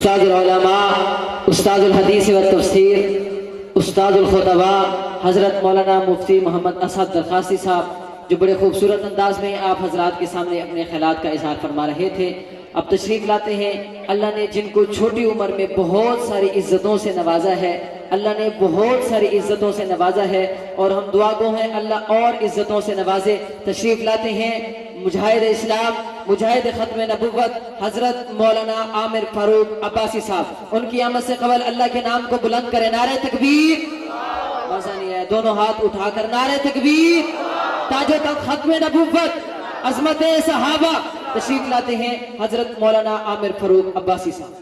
استاد العلماء، استاد الحدیث و تفسیر، استاد الخطبہ حضرت مولانا مفتی محمد اسد درخواستی صاحب جو بڑے خوبصورت انداز میں آپ حضرات کے سامنے اپنے خیالات کا اظہار فرما رہے تھے، اب تشریف لاتے ہیں۔ اللہ نے جن کو چھوٹی عمر میں بہت ساری عزتوں سے نوازا ہے، اللہ نے بہت ساری عزتوں سے نوازا ہے، اور ہم دعا گو ہیں اللہ اور عزتوں سے نوازے۔ تشریف لاتے ہیں مجاہد اسلام، مجاہد ختم نبوت حضرت مولانا عامر فاروق عباسی صاحب۔ ان کی آمد سے قبل اللہ کے نام کو بلند کریں، نعرہ تکبیر۔ مزہ نہیں ہے، دونوں ہاتھ اٹھا کر نعرہ تکبیر۔ تاج و تخت ختم نبوت، عظمت صحابہ۔ تشریف لاتے ہیں حضرت مولانا عامر فاروق عباسی صاحب۔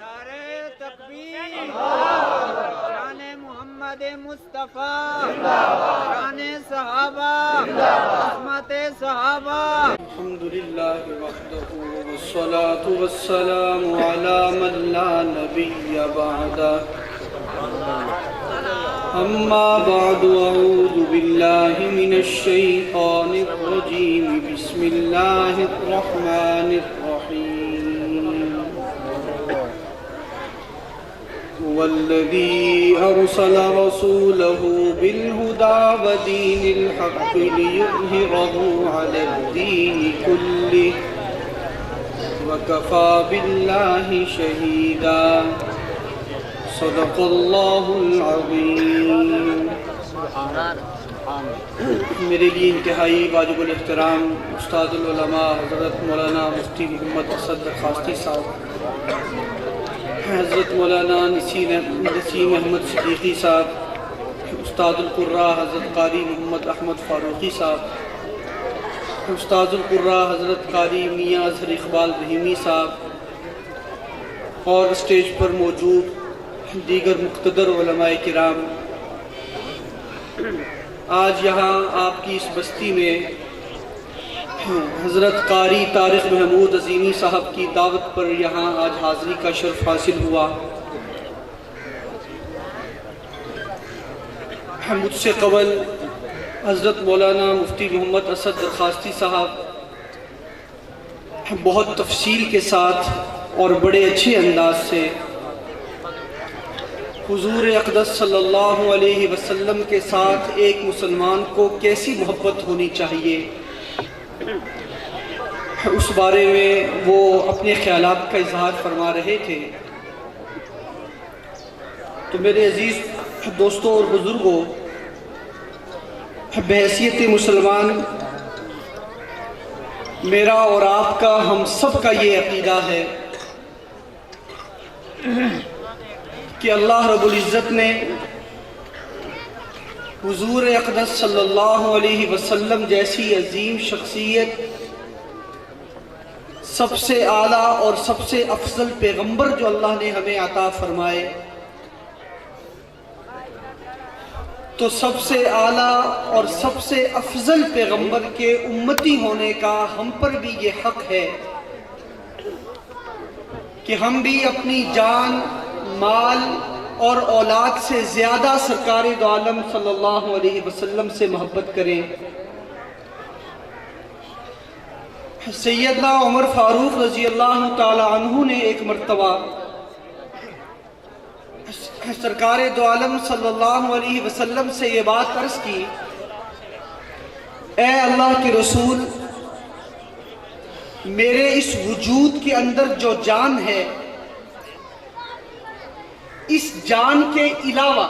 نعرہ تکبیر، شان محمد مصطفیٰ، شان صحابہ، عظمت صحابہ۔ الحمدللہ وحدہ والصلاة والسلام علی من لا نبی بعدہ، اما بعد اعوذ باللہ من الشیطان الرجیم، بسم اللہ الرحمن الرحیم۔ والذی ارسل رسولہ بالہدی ودین الحق لیظہرہ علی الدین کلہ وکفی باللہ شہیدا، صدق اللہ العظیم۔ میرے لیے انتہائی واجب الاحترام استاد العلماء حضرت مولانا مفتی محمد اسد درخواستی صاحب، حضرت مولانا نسیم احمد صدیقی صاحب، استاد القراء حضرت قاری محمد احمد فاروقی صاحب، استاد القراء حضرت قاری میاں اظہر اقبال رحیمی صاحب، اور اسٹیج پر موجود دیگر مقتدر علماء کرام، آج یہاں آپ کی اس بستی میں حضرت قاری طارق محمود عظیمی صاحب کی دعوت پر یہاں آج حاضری کا شرف حاصل ہوا۔ مجھ سے قبل حضرت مولانا مفتی محمد اسد درخواستی صاحب بہت تفصیل کے ساتھ اور بڑے اچھے انداز سے حضور اقدس صلی اللہ علیہ وسلم کے ساتھ ایک مسلمان کو کیسی محبت ہونی چاہیے اس بارے میں وہ اپنے خیالات کا اظہار فرما رہے تھے۔ تو میرے عزیز دوستوں اور بزرگوں، بحیثیت مسلمان میرا اور آپ کا، ہم سب کا یہ عقیدہ ہے کہ اللہ رب العزت نے حضور اقدس صلی اللہ علیہ وسلم جیسی عظیم شخصیت، سب سے اعلیٰ اور سب سے افضل پیغمبر جو اللہ نے ہمیں عطا فرمائے، تو سب سے اعلیٰ اور سب سے افضل پیغمبر کے امتی ہونے کا ہم پر بھی یہ حق ہے کہ ہم بھی اپنی جان، مال اور اولاد سے زیادہ سرکار دو عالم صلی اللہ علیہ وسلم سے محبت کریں۔ سیدنا عمر فاروق رضی اللہ تعالی عنہ نے ایک مرتبہ سرکار دو عالم صلی اللہ علیہ وسلم سے یہ بات عرض کی، اے اللہ کے رسول، میرے اس وجود کے اندر جو جان ہے، اس جان کے علاوہ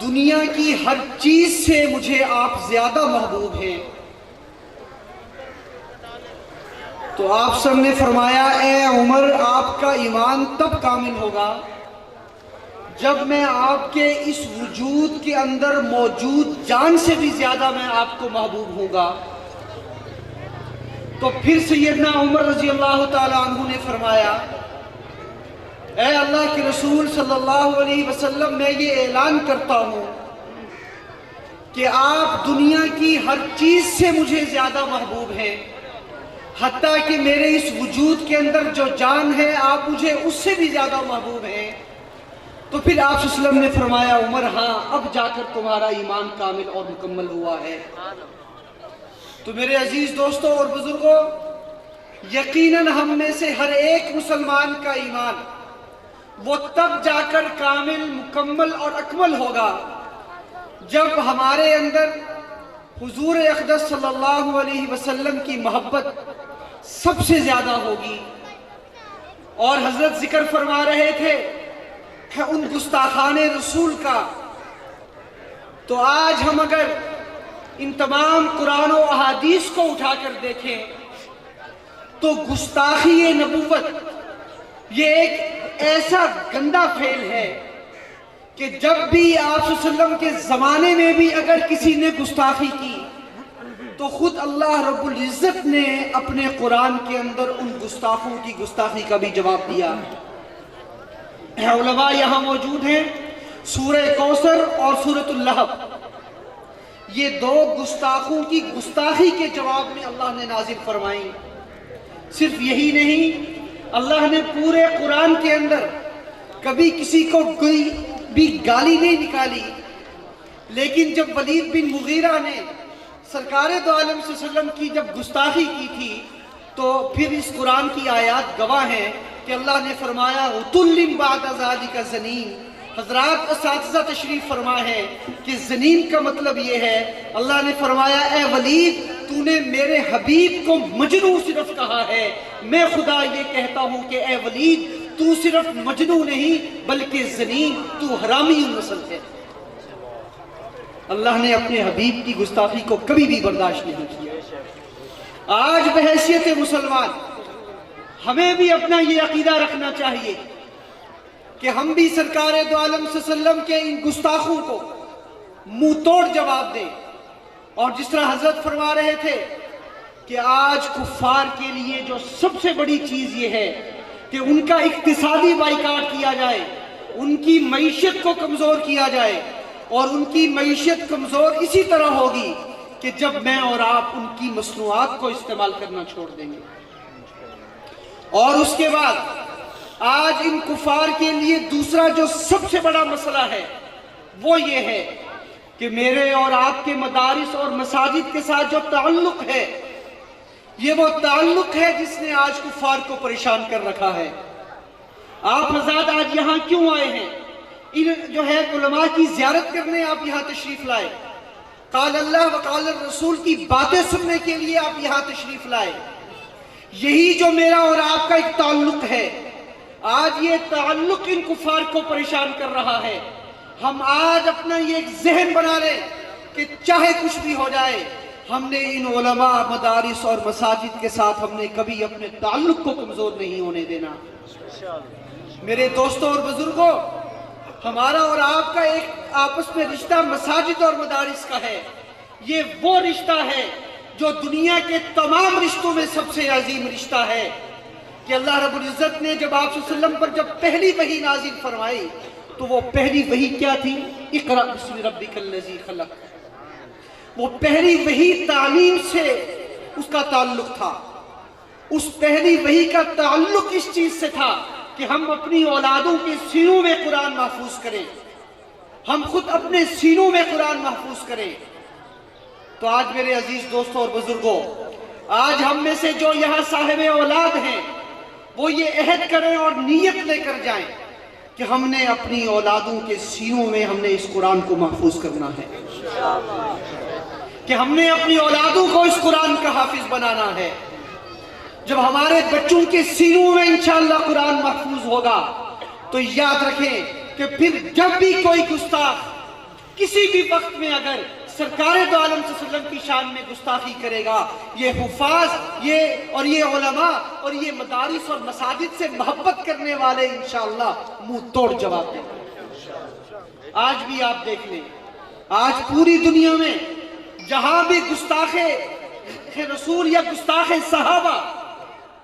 دنیا کی ہر چیز سے مجھے آپ زیادہ محبوب ہیں۔ تو آپ سب نے فرمایا، اے عمر، آپ کا ایمان تب کامل ہوگا جب میں آپ کے اس وجود کے اندر موجود جان سے بھی زیادہ میں آپ کو محبوب ہوں گا۔ تو پھر سیدنا عمر رضی اللہ تعالی عنہ نے فرمایا، اے اللہ کے رسول صلی اللہ علیہ وسلم، میں یہ اعلان کرتا ہوں کہ آپ دنیا کی ہر چیز سے مجھے زیادہ محبوب ہیں، حتیٰ کہ میرے اس وجود کے اندر جو جان ہے، آپ مجھے اس سے بھی زیادہ محبوب ہیں۔ تو پھر آپ صلی اللہ علیہ وسلم نے فرمایا، عمر، ہاں، اب جا کر تمہارا ایمان کامل اور مکمل ہوا ہے۔ تو میرے عزیز دوستوں اور بزرگوں، یقیناً ہم میں سے ہر ایک مسلمان کا ایمان وہ تب جا کر کامل، مکمل اور اکمل ہوگا جب ہمارے اندر حضور اقدس صلی اللہ علیہ وسلم کی محبت سب سے زیادہ ہوگی۔ اور حضرت ذکر فرما رہے تھے کہ ان گستاخان رسول کا، تو آج ہم اگر ان تمام قرآن و احادیث کو اٹھا کر دیکھیں تو گستاخی نبوت یہ ایک ایسا گندا فعل ہے کہ جب بھی آپ صلی اللہ علیہ وسلم کے زمانے میں بھی اگر کسی نے گستاخی کی تو خود اللہ رب العزت نے اپنے قرآن کے اندر ان گستاخوں کی گستاخی کا بھی جواب دیا۔ علماء یہاں موجود ہیں، سورہ کوثر اور سورۃ اللہب، یہ دو گستاخوں کی گستاخی کے جواب میں اللہ نے نازل فرمائی۔ صرف یہی نہیں، اللہ نے پورے قرآن کے اندر کبھی کسی کو کوئی بھی گالی نہیں نکالی، لیکن جب ولید بن مغیرہ نے سرکار دو عالم صلی اللہ علیہ وسلم کی جب گستاخی کی تھی تو پھر اس قرآن کی آیات گواہ ہیں کہ اللہ نے فرمایا عُتُلٍّ بَعْدَ ذَلِكَ زَنِيمٍ۔ حضرات اساتذہ تشریف فرما ہے کہ زنین کا مطلب یہ ہے، اللہ نے فرمایا اے ولید تو نے میرے حبیب کو مجنو صرف کہا ہے، میں خدا یہ کہتا ہوں کہ اے ولید تو صرف مجنو نہیں بلکہ زنین، تو حرامی نسل ہے۔ اللہ نے اپنے حبیب کی گستاخی کو کبھی بھی برداشت نہیں کیا۔ آج بحیثیت مسلمان ہمیں بھی اپنا یہ عقیدہ رکھنا چاہیے کہ ہم بھی سرکار دو عالم صلی اللہ علیہ وسلم کے ان گستاخوں کو منہ توڑ جواب دیں، اور جس طرح حضرت فرما رہے تھے کہ آج کفار کے لیے جو سب سے بڑی چیز یہ ہے کہ ان کا اقتصادی بائیکاٹ کیا جائے، ان کی معیشت کو کمزور کیا جائے، اور ان کی معیشت کمزور اسی طرح ہوگی کہ جب میں اور آپ ان کی مصنوعات کو استعمال کرنا چھوڑ دیں گے۔ اور اس کے بعد آج ان کفار کے لیے دوسرا جو سب سے بڑا مسئلہ ہے وہ یہ ہے کہ میرے اور آپ کے مدارس اور مساجد کے ساتھ جو تعلق ہے یہ وہ تعلق ہے جس نے آج کفار کو پریشان کر رکھا ہے۔ آپ حضرات آج یہاں کیوں آئے ہیں؟ ان جو ہے علماء کی زیارت کرنے آپ یہاں تشریف لائے، قال اللہ و قال الرسول کی باتیں سننے کے لیے آپ یہاں تشریف لائے۔ یہی جو میرا اور آپ کا ایک تعلق ہے، آج یہ تعلق ان کفار کو پریشان کر رہا ہے۔ ہم آج اپنا یہ ایک ذہن بنا لیں کہ چاہے کچھ بھی ہو جائے ہم نے ان علماء، مدارس اور مساجد کے ساتھ ہم نے کبھی اپنے تعلق کو کمزور نہیں ہونے دینا۔ میرے دوستوں اور بزرگوں، ہمارا اور آپ کا ایک آپس میں رشتہ مساجد اور مدارس کا ہے، یہ وہ رشتہ ہے جو دنیا کے تمام رشتوں میں سب سے عظیم رشتہ ہے کہ اللہ رب العزت نے جب آپ صلی اللہ علیہ وسلم پر جب پہلی وحی نازل فرمائی تو وہ پہلی وحی کیا تھی؟ اقرأ بسم ربک الذی خلق۔ وہ پہلی وحی تعلیم سے اس کا تعلق تھا، اس پہلی وحی کا تعلق اس چیز سے تھا کہ ہم اپنی اولادوں کے سینوں میں قرآن محفوظ کریں، ہم خود اپنے سینوں میں قرآن محفوظ کریں۔ تو آج میرے عزیز دوستوں اور بزرگوں، آج ہم میں سے جو یہاں صاحب اولاد ہیں وہ یہ عہد کریں اور نیت لے کر جائیں کہ ہم نے اپنی اولادوں کے سینوں میں ہم نے اس قرآن کو محفوظ کرنا ہے، کہ ہم نے اپنی اولادوں کو اس قرآن کا حافظ بنانا ہے۔ جب ہمارے بچوں کے سینوں میں انشاءاللہ قرآن محفوظ ہوگا تو یاد رکھیں کہ پھر جب بھی کوئی گستاخ کسی بھی وقت میں اگر سرکار دو عالم صلی اللہ علیہ وسلم کی شان میں گستاخی کرے گا، یہ حفاظ یہ علماء اور یہ مدارس اور مساجد سے محبت کرنے والے انشاءاللہ منہ توڑ جواب دیں گے۔ آج بھی آپ دیکھ لیں، آج پوری دنیا میں جہاں بھی گستاخ رسول یا گستاخ صحابہ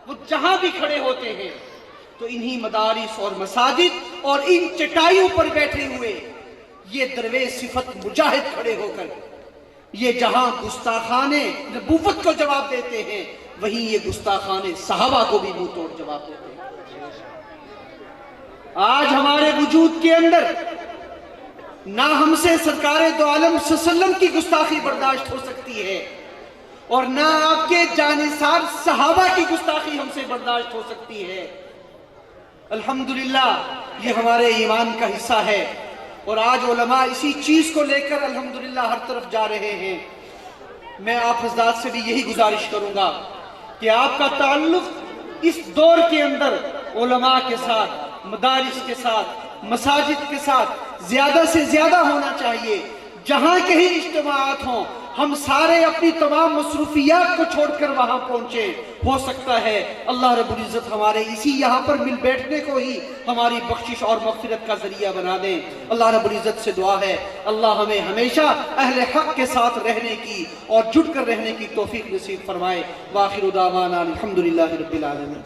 وہ جہاں بھی کھڑے ہوتے ہیں تو انہی مدارس اور مساجد اور ان چٹائیوں پر بیٹھے ہوئے یہ درویش صفت مجاہد کھڑے ہو کر یہ جہاں گستاخان نبوت کو جواب دیتے ہیں وہیں یہ گستاخان صحابہ کو بھی منہ توڑ جواب دیتے ہیں۔ آج ہمارے وجود کے اندر نہ ہم سے سرکار دو عالم صلی اللہ علیہ وسلم کی گستاخی برداشت ہو سکتی ہے، اور نہ آپ کے جانثار صحابہ کی گستاخی ہم سے برداشت ہو سکتی ہے۔ الحمدللہ یہ ہمارے ایمان کا حصہ ہے، اور آج علماء اسی چیز کو لے کر الحمدللہ ہر طرف جا رہے ہیں۔ میں آپ حضرات سے بھی یہی گزارش کروں گا کہ آپ کا تعلق اس دور کے اندر علماء کے ساتھ، مدارس کے ساتھ، مساجد کے ساتھ زیادہ سے زیادہ ہونا چاہیے۔ جہاں کہیں اجتماعات ہوں ہم سارے اپنی تمام مصروفیات کو چھوڑ کر وہاں پہنچے۔ ہو سکتا ہے اللہ رب العزت ہمارے اسی یہاں پر مل بیٹھنے کو ہی ہماری بخشش اور مغفرت کا ذریعہ بنا دیں۔ اللہ رب العزت سے دعا ہے اللہ ہمیں ہمیشہ اہل حق کے ساتھ رہنے کی اور جڑ کر رہنے کی توفیق نصیب فرمائے۔ وآخر دعوانا الحمدللہ رب العالمین۔